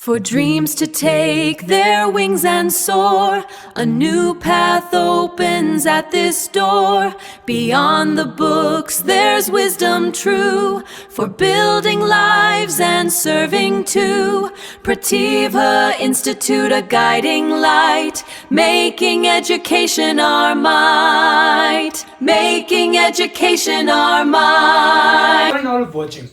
For dreams to take their wings and soar, a new path opens at this door. Beyond the books there's wisdom true, for building lives and serving too. Prativa Institute, a guiding light, making education our might, making education our might. And all watching.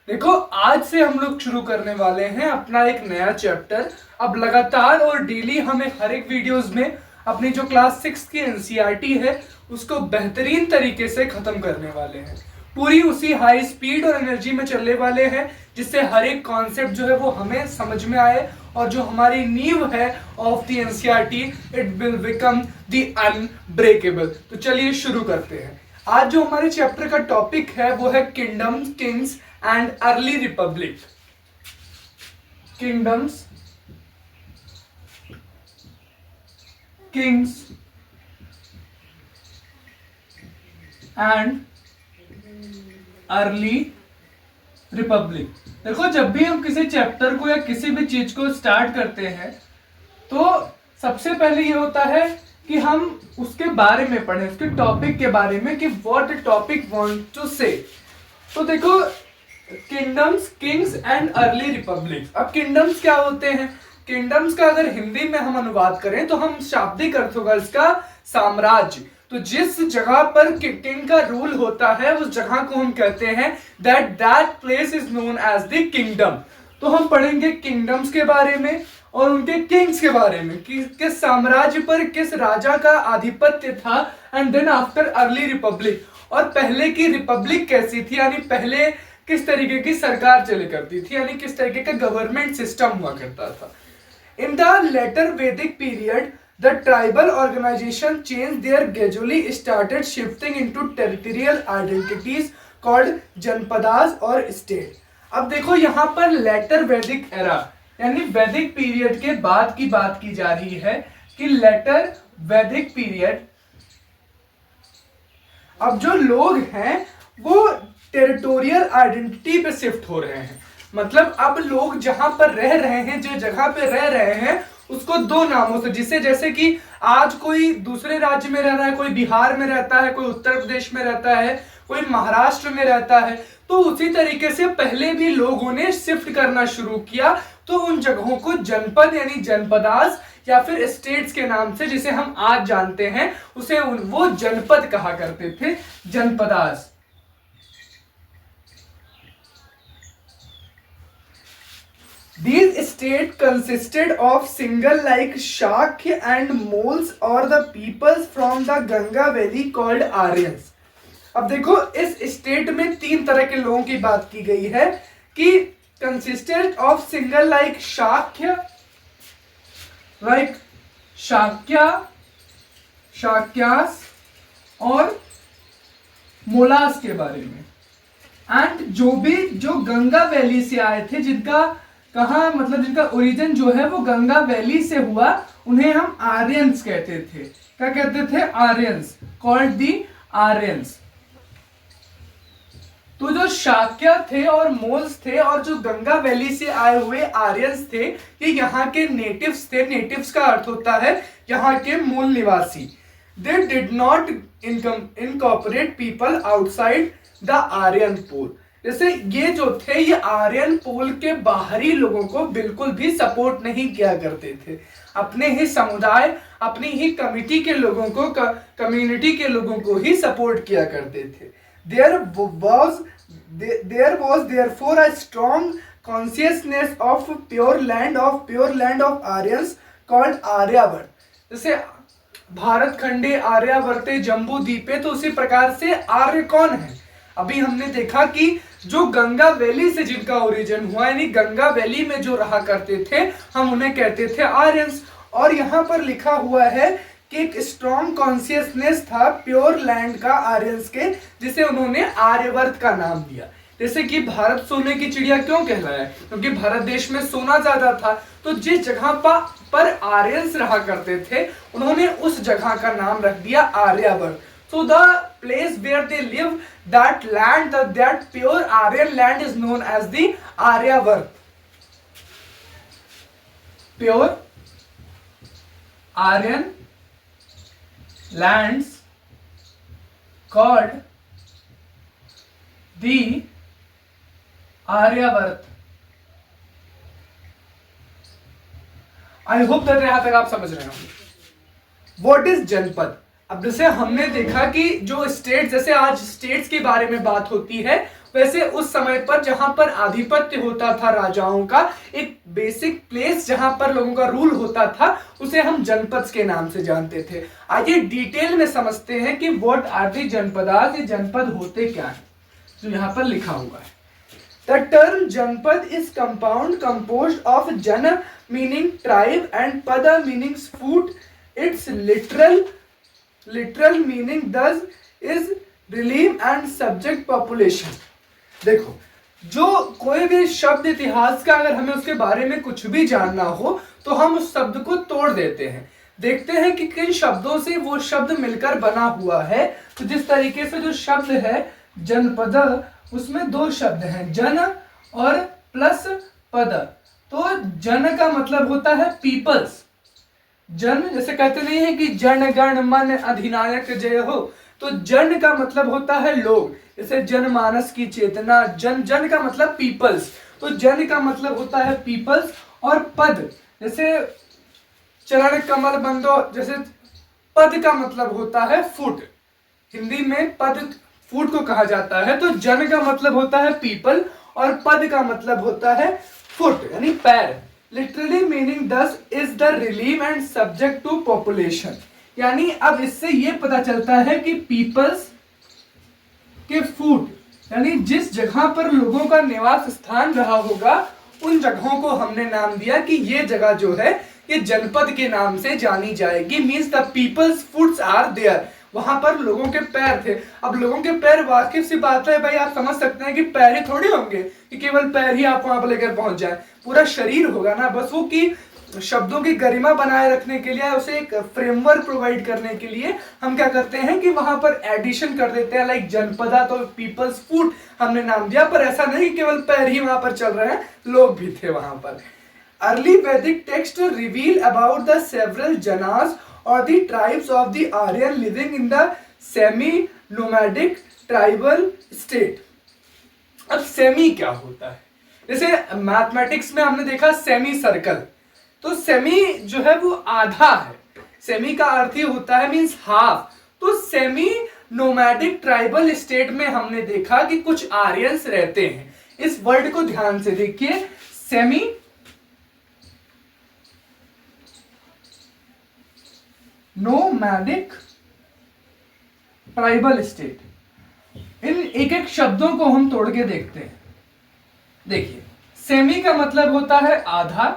देखो, आज से हम लोग शुरू करने वाले हैं अपना एक नया चैप्टर। अब लगातार और डेली हमें हर एक वीडियोस में अपनी जो क्लास 6 की एनसीईआरटी है उसको बेहतरीन तरीके से खत्म करने वाले हैं। पूरी उसी हाई स्पीड और एनर्जी में चलने वाले हैं जिससे हर एक कॉन्सेप्ट जो है वो हमें समझ में आए और जो हमारी नींव है of the NCERT it will become the unbreakable. तो चलिए शुरू करते हैं। आज जो हमारे चैप्टर का टॉपिक है वो है kingdoms, Kings and early republic. Kingdoms, kings and early republic. देखो, जब भी हम किसी चैप्टर को या किसी भी चीज को स्टार्ट करते हैं तो सबसे पहले ये होता है कि हम उसके बारे में पढ़ें, उसके टॉपिक के बारे में कि व्हाट टॉपिक वांट टू से। तो देखो, kingdoms, Kings and early Republic. अब किंगडम्स क्या होते हैं? किंगडम्स का अगर हिंदी में हम अनुवाद करें तो हम शाब्दिक अर्थ होगा इसका साम्राज्य। तो जिस जगह पर किंग का रूल होता है उस जगह को हम कहते हैं that place is known as the kingdom. तो हम पढ़ेंगे किंगडम्स के बारे में और उनके किंग्स के बारे में कि किस साम्राज्य पर किस राजा का आधिपत्य था, and then after early republic, और पहले की रिपब्लिक कैसी थी, यानी पहले किस तरीके की सरकार चले करती थी, यानी किस तरीके का गवर्नमेंट सिस्टम हुआ करता था। In the later Vedic period the tribal organisation change there gradually started shifting into territorial identities called janapadas और स्टेट। अब देखो, यहाँ पर लेटर वैदिक एरा यानी वैदिक पीरियड के बाद की बात की जा रही है कि लेटर वैदिक पीरियड, अब जो लोग हैं वो टेरिटोरियल आइडेंटिटी पे शिफ्ट हो रहे हैं। मतलब अब लोग जहां पर रह रहे हैं, जो जगह पे रह रहे हैं उसको दो नामों से, जिसे जैसे कि आज कोई दूसरे राज्य में रह रहा है, कोई बिहार में रहता है, कोई उत्तर प्रदेश में रहता है, कोई महाराष्ट्र में रहता है, तो उसी तरीके से पहले भी लोगों ने शिफ्ट करना शुरू किया। तो उन जगहों को जनपद यानी जनपदास या फिर स्टेट्स के नाम से जिसे हम आज जानते हैं उसे वो जनपद कहा करते थे, Janapadas. These states consisted of single like Shakya and Moles or the peoples from the Ganga Valley called Aryans. अब देखो, इस स्टेट में तीन तरह के लोगों की बात की गई है कि consisted of single like Shakya, like Shakya, शाक्यास और मोलास के बारे में, एंड जो गंगा वैली से आए थे, जिनका कहा मतलब जिनका ओरिजिन जो है वो गंगा वैली से हुआ, उन्हें हम आर्यंस कहते थे। क्या कहते थे? Aryans, called the Aryans. तो जो शाक्य थे और मोल्स थे और जो गंगा वैली से आए हुए आर्यंस थे, ये यहाँ के नेटिव्स थे। नेटिव्स का अर्थ होता है यहाँ के मूल निवासी। They did not incorporate people outside the Aryan pole. जैसे ये जो थे ये आर्यन पोल के बाहरी लोगों को बिल्कुल भी सपोर्ट नहीं किया करते थे। अपने ही समुदाय, अपनी ही कमिटी के लोगों को, कम्युनिटी के लोगों को ही सपोर्ट किया करते थे। There was therefore a strong consciousness of pure land of Aryans called Aryavart. जैसे भारत खंडे, आर्यावर्ते, जम्बू द्वीपे, तो उसी प्रकार से आर्य कौन है? अभी हमने देखा कि जो गंगा वैली से जिनका ओरिजिन हुआ, यानी गंगा वैली में जो रहा करते थे, हम उन्हें कहते थे आर्यंस। और यहाँ पर लिखा हुआ है कि एक स्ट्रॉन्ग कॉन्शियसनेस था प्योर लैंड का आर्यंस के, जिसे उन्होंने आर्यवर्त का नाम दिया। जैसे कि भारत सोने की चिड़िया क्यों कहलाया? क्योंकि भारत देश में सोना ज्यादा था। तो जिस जगह पर आर्यंस रहा करते थे उन्होंने उस जगह का नाम रख दिया Aryavart. So the place where they live, that land, that pure Aryan land is known as the Aryavarta. Pure Aryan lands called the Aryavarta. I hope that यहां तक आप समझ रहे हो। व्हाट इज जनपद? अब जैसे हमने देखा कि जो स्टेट, जैसे आज स्टेट्स के बारे में बात होती है, वैसे उस समय पर जहां पर आधिपत्य होता था राजाओं का, एक बेसिक प्लेस जहां पर लोगों का रूल होता था, उसे हम जनपद के नाम से जानते थे। आइए डिटेल में समझते हैं कि व्हाट आर दी जनपदास, ये जनपद होते क्या है, जो यहां पर लिखा हुआ है। The term Janpad is composed of Jana meaning tribe and Pada meaning food. Its literal meaning thus is relief and subject population. देखो, जो कोई भी शब्द इतिहास का अगर हमें उसके बारे में कुछ भी जानना हो तो हम उस शब्द को तोड़ देते हैं, देखते हैं कि किन शब्दों से वो शब्द मिलकर बना हुआ है। तो जिस तरीके से जो शब्द है जनपद, उसमें दो शब्द हैं, जन और प्लस पद। तो जन का मतलब होता है पीपल्स। जन जैसे कहते नहीं है कि जन गण मन अधिनायक जय हो, तो जन का मतलब होता है लोग, जैसे जनमानस की चेतना। जन का मतलब पीपल्स, तो जन का मतलब होता है पीपल्स। और पद जैसे चरण कमल बंदो, जैसे पद का मतलब होता है फुट। हिंदी में पद फुट को कहा जाता है। तो जन का मतलब होता है पीपल और पद का मतलब होता है फुट यानी पैर। Literally meaning this is the relief and subject to population. यानी अब इससे ये पता चलता है कि पीपल्स के फुट यानी जिस जगह पर लोगों का निवास स्थान रहा होगा, उन जगहों को हमने नाम दिया कि ये जगह जो है ये जनपद के नाम से जानी जाएगी। Means the people's foots are there, वहां पर लोगों के पैर थे। अब लोगों के पैर, वाकिफ सी बात है भाई, आप समझ सकते हैं कि पैर ही थोड़ी होंगे कि केवल पैर ही आप वहां पर लेकर पहुंच जाए, पूरा शरीर होगा ना। बस वो कि शब्दों की गरिमा बनाए रखने के लिए, उसे एक फ्रेमवर्क प्रोवाइड करने के लिए हम क्या करते हैं कि वहां पर एडिशन कर देते हैं, लाइक जनपदा तो पीपल्स फुट हमने नाम दिया, पर ऐसा नहीं कि केवल पैर ही वहां पर चल रहे हैं, लोग भी थे वहां पर। Early Vedic text reveal about the several janas or the tribes of the Aryan living in the semi-nomadic tribal state। अब सेमी क्या होता है? जैसे मैथमेटिक्स में हमने देखा सेमी सर्कल, तो सेमी जो है वो आधा है। सेमी का अर्थ ही होता है मींस हाफ। तो सेमी नोमैडिक ट्राइबल स्टेट में हमने देखा कि कुछ आर्यंस रहते हैं। इस वर्ड को ध्यान से देखिए, सेमी नोमैडिक ट्राइबल स्टेट। इन एक एक शब्दों को हम तोड़ के देखते हैं। देखिए, सेमी का मतलब होता है आधा,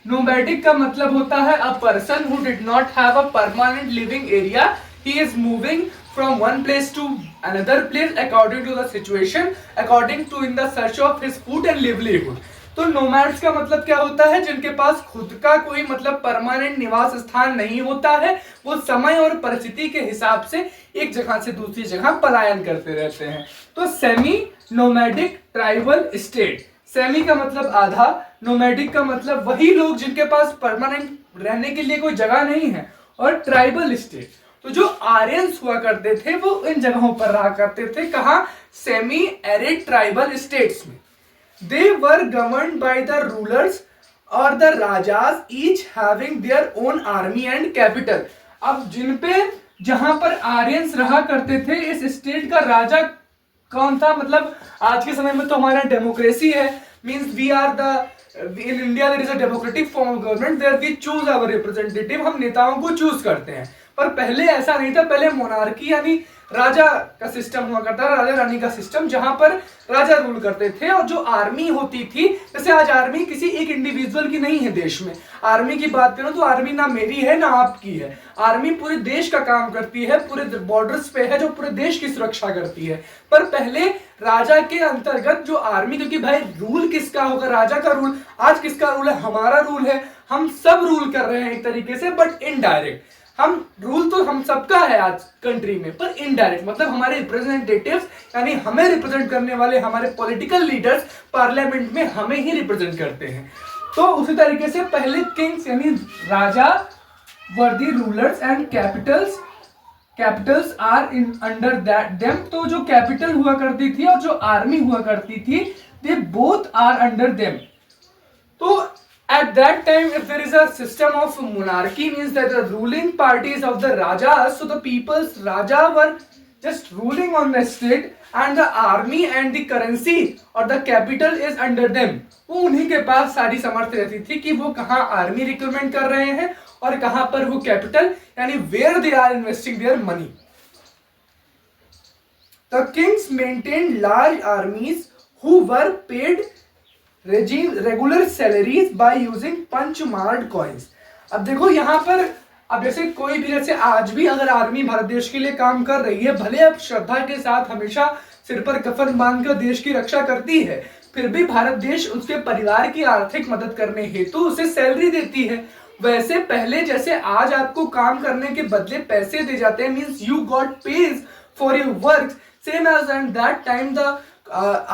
नोमैडिक का मतलब होता है a person who did not have a permanent living area, he is moving from one place to another place according to the situation, according to in the search of his food and livelihood. तो nomads का मतलब क्या होता है? जिनके पास खुद का कोई मतलब परमानेंट निवास स्थान नहीं होता है, वो समय और परिस्थिति के हिसाब से एक जगह से दूसरी जगह पलायन करते रहते हैं। तो semi nomadic tribal state, semi का मतलब आधा, नोमैडिक का मतलब वही लोग जिनके पास परमानेंट रहने के लिए कोई जगह नहीं है, और ट्राइबल स्टेट तो जो आर्यंस हुआ करते थे वो इन जगहों पर रहा करते थे। कहाँ? सेमी एरिड ट्राइबल स्टेट्स में। They were governed by the rulers or the rajas, each having their own army and capital। अब जिन पे जहां पर आर्यंस रहा करते थे, इस स्टेट का राजा कौन था? मतलब आज के समय में तो हमारा डेमोक्रेसी है, means we are the in India there is a democratic form of government where we choose our representative. हम नेताओं को चूज करते हैं, पर पहले ऐसा नहीं था। पहले मोनार्की यानी राजा का सिस्टम हुआ करता है, राजा रानी का सिस्टम, जहां पर राजा रूल करते थे। और जो आर्मी होती थी, जैसे आज आर्मी किसी एक इंडिविजुअल की नहीं है देश में। आर्मी की बात करूं तो आर्मी ना मेरी है ना आपकी है, आर्मी पूरे देश का काम करती है, पूरे बॉर्डर्स पे है, जो पूरे देश की सुरक्षा करती है। पर पहले राजा के अंतर्गत जो आर्मी, क्योंकि भाई रूल किसका होगा? राजा का रूल। आज किसका रूल है? हमारा रूल है। हम सब रूल कर रहे हैं एक तरीके से, बट इनडायरेक्ट। हम रूल तो हम सबका है आज कंट्री में, पर इनडायरेक्ट मतलब हमारे रिप्रेजेंटेटिव्स यानी हमें रिप्रेजेंट करने वाले हमारे पॉलिटिकल लीडर्स पार्लियामेंट में हमें ही रिप्रेजेंट करते हैं। तो उसी तरीके से पहले किंग्स यानी राजा were the rulers and capitals are in under that them. तो जो कैपिटल हुआ करती थी और जो आर्मी हुआ करती थी, they both are under them. तो at that time, if there is a system of monarchy, means that the ruling parties of the rajas, so the people's raja were just ruling on the state and the army and the currency or the capital is under them। वो उन्हीं के पास सारी समर्थ रहती थी कि वो कहाँ army recruitment कर रहे हैं और कहाँ पर वो कैपिटल यानी where they are investing their money. The kings maintained large armies who were paid regular salaries by using punch marked coins. अब देखो यहाँ पर, अब जैसे कोई भी, जैसे आज भी अगर आर्मी भारत देश के लिए काम कर रही है, भले अब श्रद्धा के साथ हमेशा सिर पर कफन बांधकर देश की रक्षा करती है, फिर भी भारत देश उसके परिवार की आर्थिक मदद करने हेतु उसे सैलरी देती है। वैसे पहले जैसे आज आपको काम करने के बदले पैसे दे जाते हैं, means you got pays for your work, same as at that time the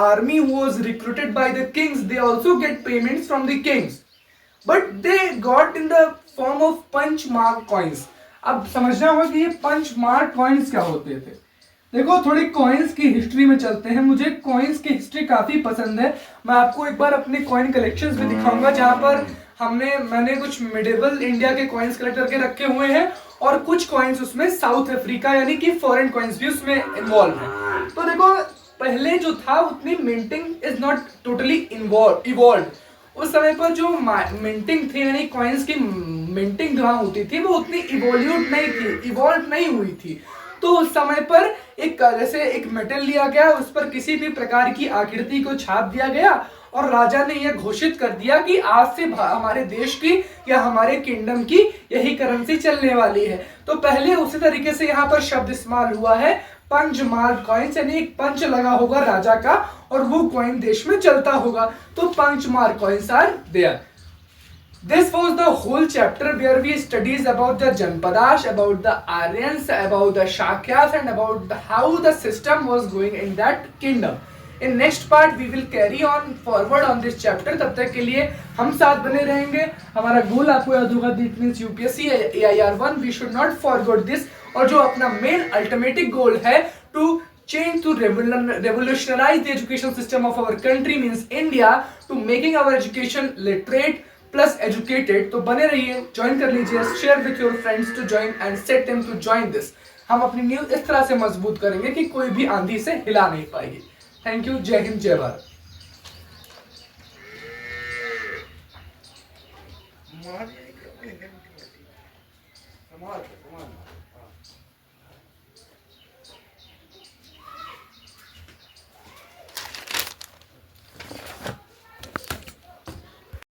army who was recruited by the kings, they also get payments from the kings, but they got in the form of punch mark coins। अब समझना होगा कि ये पंच mark coins क्या होते थे। देखो थोड़ी कॉइन्स की हिस्ट्री में चलते हैं, मुझे कॉइन्स की हिस्ट्री काफी पसंद है। मैं आपको एक बार अपने कॉइन कलेक्शंस भी दिखाऊंगा, जहां पर मैंने कुछ मिडिवल इंडिया के कॉइन्स कलेक्ट करके रखे हुए हैं और कुछ कॉइन्स उसमें साउथ अफ्रीका यानी कि फॉरेन कॉइन्स भी उसमें इन्वॉल्व है। तो देखो पहले जो था उतनी minting is not totally evolve. उस समय पर जो मिंटिंग थी यानी कॉइन्स की मिंटिंग जहां होती थी वो उतनी इवॉल्व नहीं हुई थी। तो उस समय पर एक जैसे एक मेटल लिया गया, उस पर किसी भी प्रकार की आकृति को छाप दिया गया और राजा ने यह घोषित कर दिया कि आज से हमारे देश की या हमारे किंगडम की यही करेंसी चलने वाली है। तो पहले उसी तरीके से यहाँ पर शब्द इस्तेमाल हुआ है पंच मार्क कॉइन्स, यानी एक पंच लगा होगा राजा का और वो कॉइन देश में चलता होगा, तो punch mark coins are there. This was the whole chapter where we studies about the Janpadas, about the Aryans, about the Shakyas and about how the system was going in that kingdom। In next part we will carry on forward on this chapter। तब तक के लिए हम साथ बने रहेंगे। हमारा गोल आपको याद होगा, this means UPSC AIR1, we should not forget this। और जो अपना मेन अल्टीमेटिक गोल है to change to revolutionize the education system of our country, means India, to making our education literate plus educated. तो बने रहिए, ज्वाइन कर लीजिए, share with your friends to join and set them to join this. हम अपनी news इस तरह से मजबूत करेंगे कि कोई भी आंधी से हिला नहीं पाएगी। Thank you. जय हिंद, जय भारत।